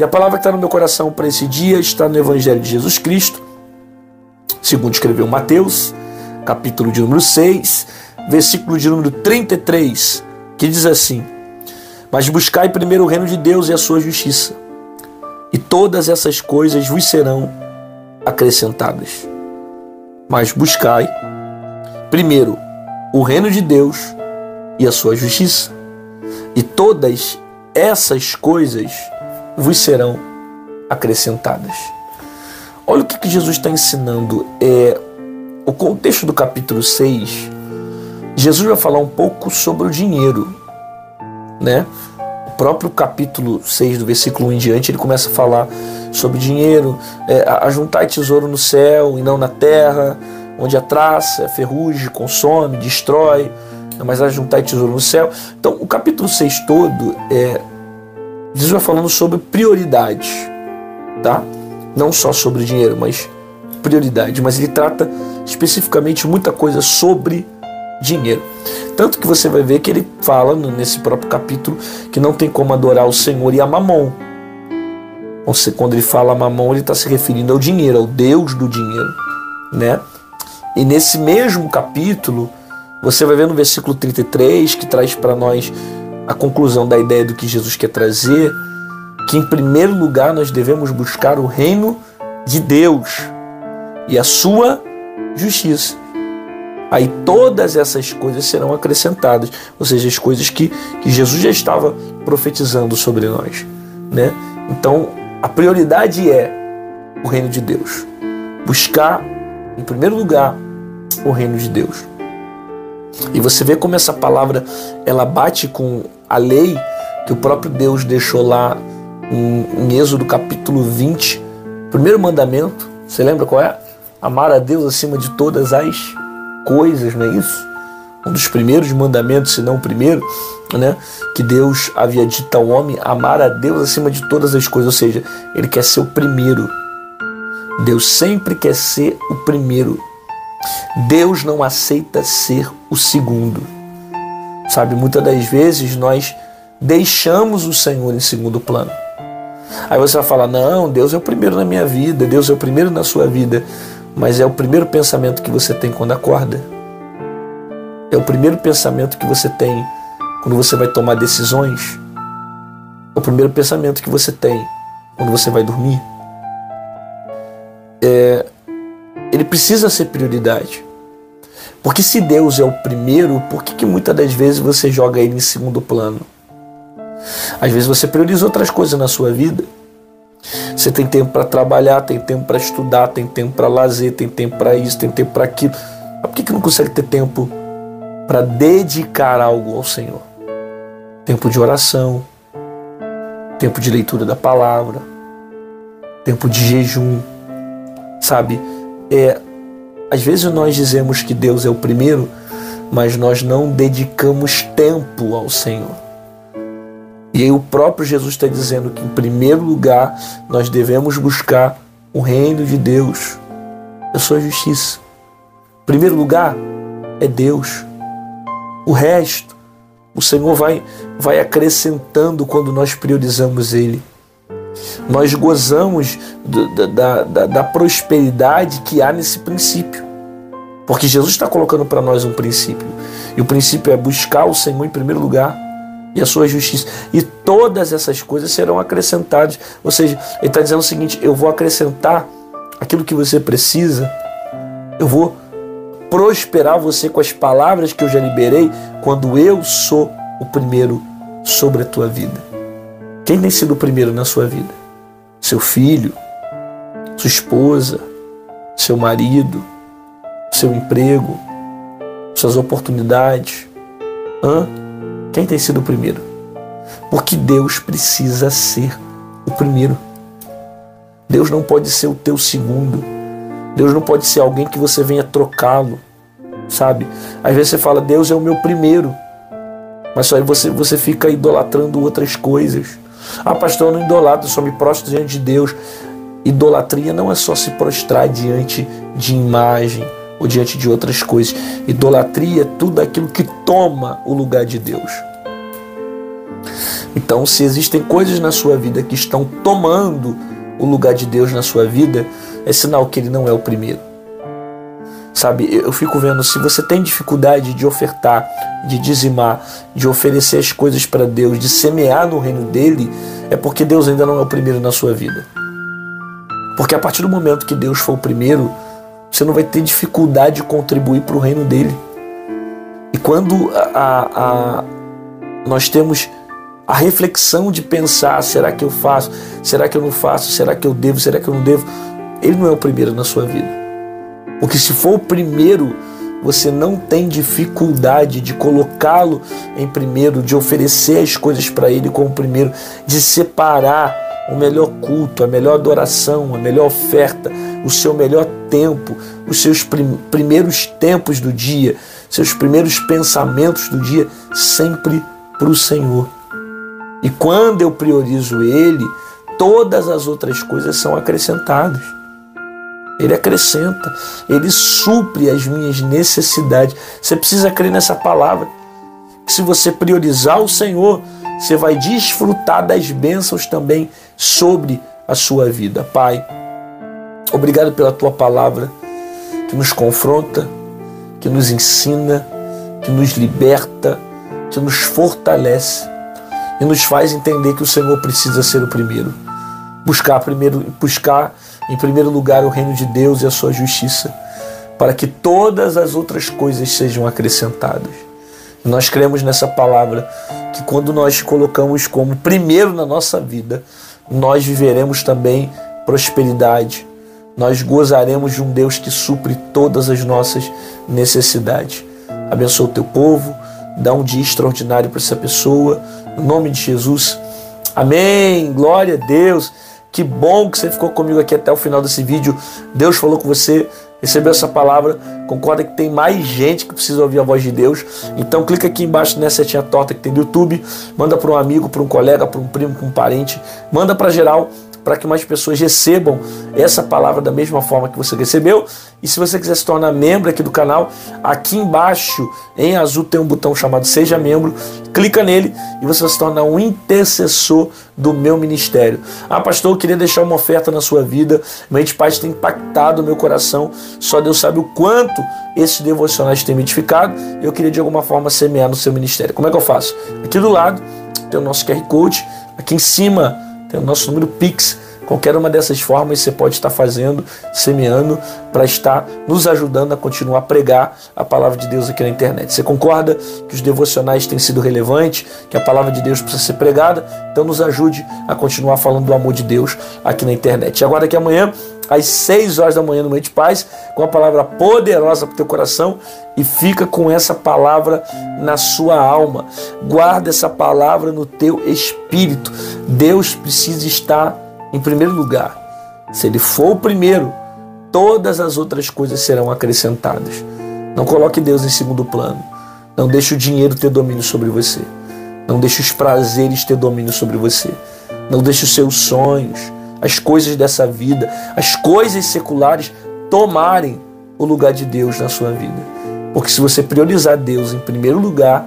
E a palavra que está no meu coração para esse dia está no Evangelho de Jesus Cristo, segundo escreveu Mateus, capítulo de número 6, versículo de número 33, que diz assim: mas buscai primeiro o reino de Deus e a sua justiça, e todas essas coisas vos serão acrescentadas. Mas buscai primeiro o reino de Deus e a sua justiça, e todas essas coisas vos serão acrescentadas. Olha o que Jesus está ensinando. O contexto do capítulo 6, Jesus vai falar um pouco sobre o dinheiro, né? O próprio capítulo 6, do versículo 1 em diante, ele começa a falar sobre dinheiro, ajuntai tesouro no céu e não na terra, onde a traça, a ferrugem consome, destrói, mas ajuntai tesouro no céu. Então, o capítulo 6 todo, Jesus vai falando sobre prioridades, tá? Não só sobre dinheiro, mas prioridade. Mas ele trata especificamente muita coisa sobre dinheiro. Tanto que você vai ver que ele fala nesse próprio capítulo que não tem como adorar o Senhor e a Mamon. Quando ele fala Mamon, ele está se referindo ao dinheiro, ao Deus do dinheiro, né? E nesse mesmo capítulo, você vai ver no versículo 33, que traz para nós a conclusão da ideia do que Jesus quer trazer, que em primeiro lugar nós devemos buscar o reino de Deus e a sua justiça. Aí todas essas coisas serão acrescentadas, ou seja, as coisas que Jesus já estava profetizando sobre nós, né? Então, a prioridade é o reino de Deus. Buscar, em primeiro lugar, o reino de Deus. E você vê como essa palavra, ela bate com a lei que o próprio Deus deixou lá em Êxodo capítulo 20, primeiro mandamento. Você lembra qual é? Amar a Deus acima de todas as coisas, não é isso? Um dos primeiros mandamentos, se não o primeiro, né? Que Deus havia dito ao homem, amar a Deus acima de todas as coisas, ou seja, ele quer ser o primeiro. Deus sempre quer ser o primeiro. Deus não aceita ser o segundo. Sabe, muitas das vezes nós deixamos o Senhor em segundo plano. Aí você vai falar, não, Deus é o primeiro na minha vida, Deus é o primeiro na sua vida. Mas é o primeiro pensamento que você tem quando acorda. É o primeiro pensamento que você tem quando você vai tomar decisões. É o primeiro pensamento que você tem quando você vai dormir. Ele precisa ser prioridade. Porque se Deus é o primeiro, por que muitas das vezes você joga ele em segundo plano? Às vezes você prioriza outras coisas na sua vida. Você tem tempo para trabalhar, tem tempo para estudar, tem tempo para lazer, tem tempo para isso, tem tempo para aquilo. Mas por que não consegue ter tempo para dedicar algo ao Senhor? Tempo de oração, tempo de leitura da palavra, tempo de jejum, sabe? Às vezes nós dizemos que Deus é o primeiro, mas nós não dedicamos tempo ao Senhor. E aí o próprio Jesus está dizendo que em primeiro lugar nós devemos buscar o reino de Deus, a sua justiça. Em primeiro lugar é Deus. O resto, o Senhor vai acrescentando quando nós priorizamos Ele. Nós gozamos da prosperidade que há nesse princípio. Porque Jesus está colocando para nós um princípio. E o princípio é buscar o Senhor em primeiro lugar e a sua justiça. E todas essas coisas serão acrescentadas. Ou seja, ele está dizendo o seguinte, eu vou acrescentar aquilo que você precisa. Eu vou prosperar você com as palavras que eu já liberei quando eu sou o primeiro sobre a tua vida. Quem tem sido o primeiro na sua vida? Seu filho, sua esposa, seu marido, seu emprego, suas oportunidades. Quem tem sido o primeiro? Porque Deus precisa ser o primeiro. Deus não pode ser o teu segundo. Deus não pode ser alguém que você venha trocá-lo, sabe? Às vezes você fala, Deus é o meu primeiro, mas só aí você fica idolatrando outras coisas. Pastor, eu não idolatro, eu só me prostro diante de Deus. Idolatria não é só se prostrar diante de imagem ou diante de outras coisas. Idolatria é tudo aquilo que toma o lugar de Deus. Então, se existem coisas na sua vida que estão tomando o lugar de Deus na sua vida, é sinal que Ele não é o primeiro. Sabe, eu fico vendo, se você tem dificuldade de ofertar, de dizimar, de oferecer as coisas para Deus, de semear no reino dele, é porque Deus ainda não é o primeiro na sua vida. Porque a partir do momento que Deus for o primeiro, você não vai ter dificuldade de contribuir para o reino dele. E quando nós temos a reflexão de pensar, será que eu faço? Será que eu não faço? Será que eu devo? Será que eu não devo? Ele não é o primeiro na sua vida. Porque se for o primeiro, você não tem dificuldade de colocá-lo em primeiro, de oferecer as coisas para ele como primeiro, de separar o melhor culto, a melhor adoração, a melhor oferta, o seu melhor tempo, os seus primeiros tempos do dia, seus primeiros pensamentos do dia, sempre para o Senhor. E quando eu priorizo Ele, todas as outras coisas são acrescentadas. Ele acrescenta, Ele supre as minhas necessidades. Você precisa crer nessa palavra. Que se você priorizar o Senhor, você vai desfrutar das bênçãos também sobre a sua vida. Pai, obrigado pela Tua palavra, que nos confronta, que nos ensina, que nos liberta, que nos fortalece e nos faz entender que o Senhor precisa ser o primeiro. Buscar em primeiro lugar o reino de Deus e a sua justiça, para que todas as outras coisas sejam acrescentadas. E nós cremos nessa palavra, que quando nós te colocamos como primeiro na nossa vida, nós viveremos também prosperidade. Nós gozaremos de um Deus que supre todas as nossas necessidades. Abençoa o teu povo, dá um dia extraordinário para essa pessoa, no nome de Jesus. Amém, glória a Deus. Que bom que você ficou comigo aqui até o final desse vídeo. Deus falou com você, recebeu essa palavra. Concorda que tem mais gente que precisa ouvir a voz de Deus. Então clica aqui embaixo nessa setinha torta que tem no YouTube. Manda para um amigo, para um colega, para um primo, para um parente. Manda para geral, para que mais pessoas recebam essa palavra da mesma forma que você recebeu. E se você quiser se tornar membro aqui do canal, aqui embaixo em azul tem um botão chamado Seja Membro. Clica nele e você vai se tornar um intercessor do meu ministério. Ah, pastor, eu queria deixar uma oferta na sua vida. Mente Paz tem impactado o meu coração. Só Deus sabe o quanto esses devocionais têm me edificado. Eu queria de alguma forma semear no seu ministério. Como é que eu faço? Aqui do lado tem o nosso QR Code. Aqui em cima tem o nosso número Pix. Qualquer uma dessas formas você pode estar fazendo, semeando, para estar nos ajudando a continuar a pregar a palavra de Deus aqui na internet. Você concorda que os devocionais têm sido relevantes, que a palavra de Deus precisa ser pregada? Então nos ajude a continuar falando do amor de Deus aqui na internet. E agora aqui amanhã, às 6 horas da manhã no Mente Paz, com a palavra poderosa para o teu coração, e fica com essa palavra na sua alma. Guarda essa palavra no teu espírito. Deus precisa estar em primeiro lugar. Se Ele for o primeiro, todas as outras coisas serão acrescentadas. Não coloque Deus em segundo plano. Não deixe o dinheiro ter domínio sobre você. Não deixe os prazeres ter domínio sobre você. Não deixe os seus sonhos, as coisas dessa vida, as coisas seculares tomarem o lugar de Deus na sua vida. Porque se você priorizar Deus em primeiro lugar,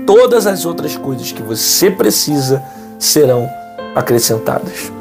todas as outras coisas que você precisa serão acrescentadas.